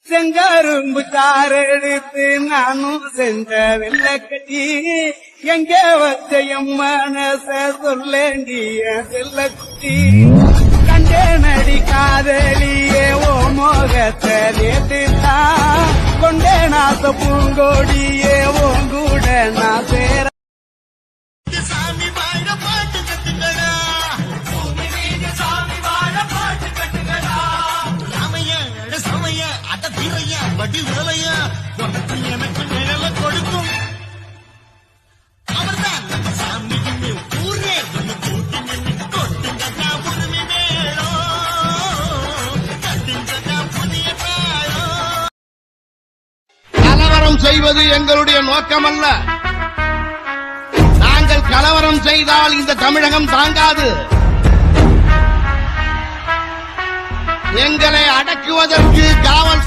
செங்கரும்பு சாரெடுத்து நானும் செஞ்ச வெள்ளக்கட்டி எங்க வச்ச என் மனச சொல்லேண்டிய செல்லக்குட்டி கண்டே நடி காதலியே ஓ மோகத்தை நேத்துதான் கொண்டே நாச பூங்கோடியே ஓங்கூட நான் சேர சாமி வாழ பாட்டு கட்டுங்கடா சாமி வாழ பாட்டு கட்டுங்கடா ராமைய சமைய அட வீரைய வடி வேலைய உனக்கு எனக்கு நிழல கொடுக்கும் அவர்தான் நம்ம சாமிக்கு ஊரே ஒண்ணு கூட்டி நின்று கொட்டுங்கடா உரிமை மேளோ கட்டுங்கடா புதிய தாளோ கலவரம் செய்வது எங்களுடைய நோக்கமல்ல. நாங்கள் கலவரம் செய்தால் இந்த தமிழகம் தாங்காது. எங்களை அடக்குவதற்கு காவல்